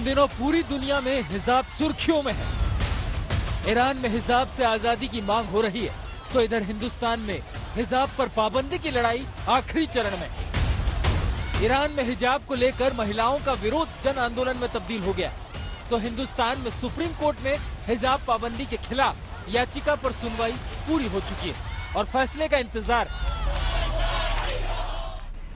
दिनों पूरी दुनिया में हिजाब सुर्खियों में है। ईरान में हिजाब से आजादी की मांग हो रही है, तो इधर हिंदुस्तान में हिजाब पर पाबंदी की लड़ाई आखिरी चरण में। ईरान में हिजाब को लेकर महिलाओं का विरोध जन आंदोलन में तब्दील हो गया, तो हिंदुस्तान में सुप्रीम कोर्ट में हिजाब पाबंदी के खिलाफ याचिका पर सुनवाई पूरी हो चुकी है और फैसले का इंतजार।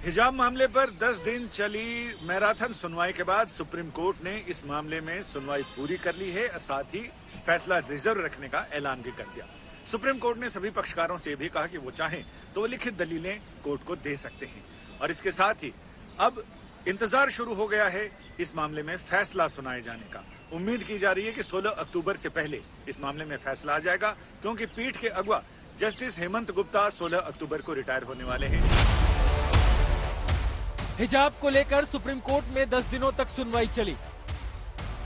हिजाब मामले पर 10 दिन चली मैराथन सुनवाई के बाद सुप्रीम कोर्ट ने इस मामले में सुनवाई पूरी कर ली है, साथ ही फैसला रिजर्व रखने का ऐलान भी कर दिया। सुप्रीम कोर्ट ने सभी पक्षकारों से भी कहा कि वो चाहें तो वो लिखित दलीलें कोर्ट को दे सकते हैं और इसके साथ ही अब इंतजार शुरू हो गया है इस मामले में फैसला सुनाए जाने का। उम्मीद की जा रही है कि 16 अक्टूबर से पहले इस मामले में फैसला आ जाएगा, क्योंकि पीठ के अगवा जस्टिस हेमंत गुप्ता 16 अक्टूबर को रिटायर होने वाले हैं। हिजाब को लेकर सुप्रीम कोर्ट में 10 दिनों तक सुनवाई चली।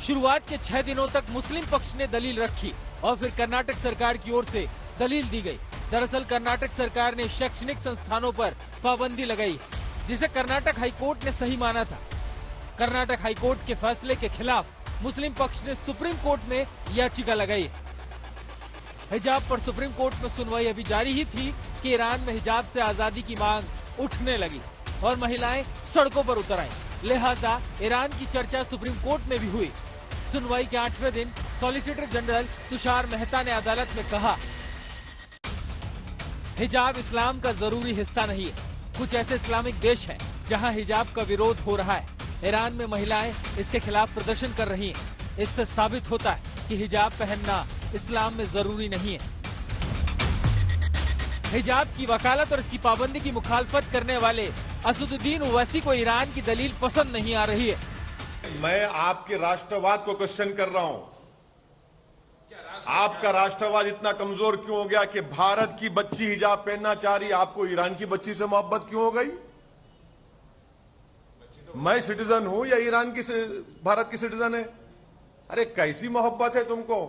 शुरुआत के 6 दिनों तक मुस्लिम पक्ष ने दलील रखी और फिर कर्नाटक सरकार की ओर से दलील दी गई। दरअसल कर्नाटक सरकार ने शैक्षणिक संस्थानों पर पाबंदी लगाई, जिसे कर्नाटक हाईकोर्ट ने सही माना था। कर्नाटक हाईकोर्ट के फैसले के खिलाफ मुस्लिम पक्ष ने सुप्रीम कोर्ट में याचिका लगाई। हिजाब पर सुप्रीम कोर्ट में सुनवाई अभी जारी ही थी कि ईरान में हिजाब से आजादी की मांग उठने लगी और महिलाएं सड़कों पर उतर आईं। लिहाजा ईरान की चर्चा सुप्रीम कोर्ट में भी हुई। सुनवाई के 8वें दिन सॉलिसिटर जनरल तुषार मेहता ने अदालत में कहा, हिजाब इस्लाम का जरूरी हिस्सा नहीं है। कुछ ऐसे इस्लामिक देश हैं जहां हिजाब का विरोध हो रहा है। ईरान में महिलाएं इसके खिलाफ प्रदर्शन कर रही हैं। इससे साबित होता है कि हिजाब पहनना इस्लाम में जरूरी नहीं है। हिजाब की वकालत और इसकी पाबंदी की मुखालफत करने वाले असदुद्दीन ओवैसी को ईरान की दलील पसंद नहीं आ रही है। मैं आपके राष्ट्रवाद को क्वेश्चन कर रहा हूं। आपका राष्ट्रवाद इतना कमजोर क्यों हो गया कि भारत की बच्ची हिजाब पहनना चाह रही, आपको ईरान की बच्ची से मोहब्बत क्यों हो गई? मैं सिटीजन हूं या ईरान की भारत की सिटीजन है? अरे कैसी मोहब्बत है तुमको?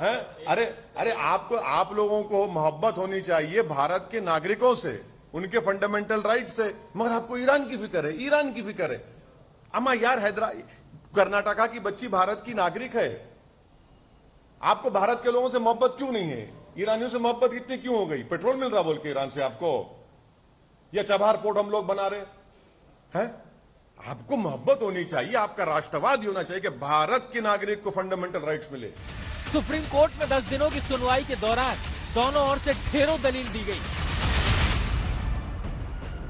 है? अरे आपको, आप लोगों को मोहब्बत होनी चाहिए भारत के नागरिकों से, उनके फंडामेंटल राइट से, मगर आपको ईरान की फिक्र है, ईरान की फिक्र है। अम्मा यार, कर्नाटका की बच्ची भारत की नागरिक है। आपको भारत के लोगों से मोहब्बत क्यों नहीं है? ईरानियों से मोहब्बत इतनी क्यों हो गई? पेट्रोल मिल रहा बोल के ईरान से आपको, या चबहार पोर्ट हम लोग बना रहे हैं? आपको मोहब्बत होनी चाहिए, आपका राष्ट्रवाद होना चाहिए कि भारत के नागरिक को फंडामेंटल राइट्स मिले। सुप्रीम कोर्ट में 10 दिनों की सुनवाई के दौरान दोनों ओर से ढेरों दलील दी गई।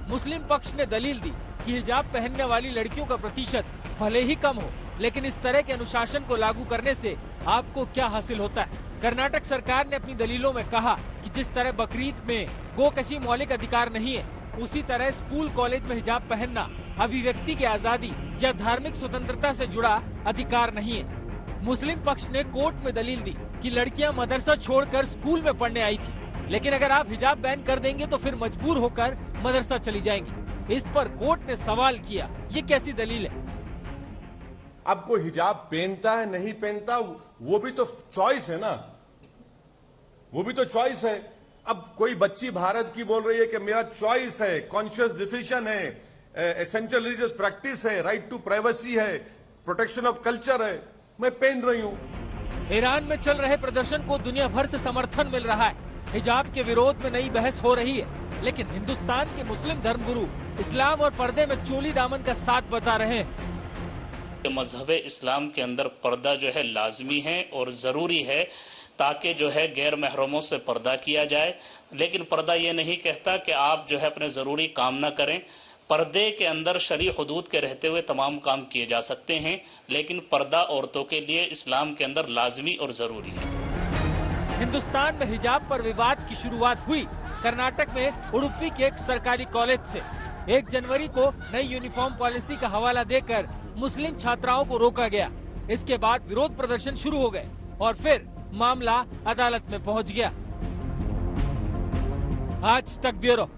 मुस्लिम पक्ष ने दलील दी कि हिजाब पहनने वाली लड़कियों का प्रतिशत भले ही कम हो, लेकिन इस तरह के अनुशासन को लागू करने से आपको क्या हासिल होता है। कर्नाटक सरकार ने अपनी दलीलों में कहा कि जिस तरह बकरीद में गोकशी मौलिक अधिकार नहीं है, उसी तरह स्कूल कॉलेज में हिजाब पहनना अभिव्यक्ति की आजादी या धार्मिक स्वतंत्रता से जुड़ा अधिकार नहीं है। मुस्लिम पक्ष ने कोर्ट में दलील दी कि लड़कियां मदरसा छोड़कर स्कूल में पढ़ने आई थी, लेकिन अगर आप हिजाब बैन कर देंगे तो फिर मजबूर होकर मदरसा चली जाएंगी। इस पर कोर्ट ने सवाल किया, ये कैसी दलील है? अब कोई हिजाब पहनता है नहीं पहनता, वो भी तो चॉइस है ना, वो भी तो चॉइस है। अब कोई बच्ची भारत की बोल रही है कि मेरा चॉइस है, कॉन्शियस डिसीजन है, एसेंशियल रिलीजियस प्रैक्टिस है, राइट टू प्राइवेसी है, प्रोटेक्शन ऑफ कल्चर है, मैं पहन रही हूं। ईरान में चल रहे प्रदर्शन को दुनिया भर से समर्थन मिल रहा है। हिजाब के विरोध में नई बहस हो रही है, लेकिन हिंदुस्तान के मुस्लिम धर्मगुरु इस्लाम और पर्दे में चोली दामन का साथ बता रहे हैं। मजहब इस्लाम के अंदर पर्दा जो है लाजमी है और ज़रूरी है, ताकि जो है गैर महरमों से पर्दा किया जाए। लेकिन पर्दा ये नहीं कहता कि आप जो है अपने ज़रूरी काम ना करें। पर्दे के अंदर शरई हुदूद के रहते हुए तमाम काम किए जा सकते हैं, लेकिन पर्दा औरतों के लिए इस्लाम के अंदर लाजमी और ज़रूरी है। हिंदुस्तान में हिजाब पर विवाद की शुरुआत हुई कर्नाटक में उडुपी के एक सरकारी कॉलेज से। 1 जनवरी को नई यूनिफॉर्म पॉलिसी का हवाला देकर मुस्लिम छात्राओं को रोका गया। इसके बाद विरोध प्रदर्शन शुरू हो गए और फिर मामला अदालत में पहुंच गया। आज तक ब्यूरो।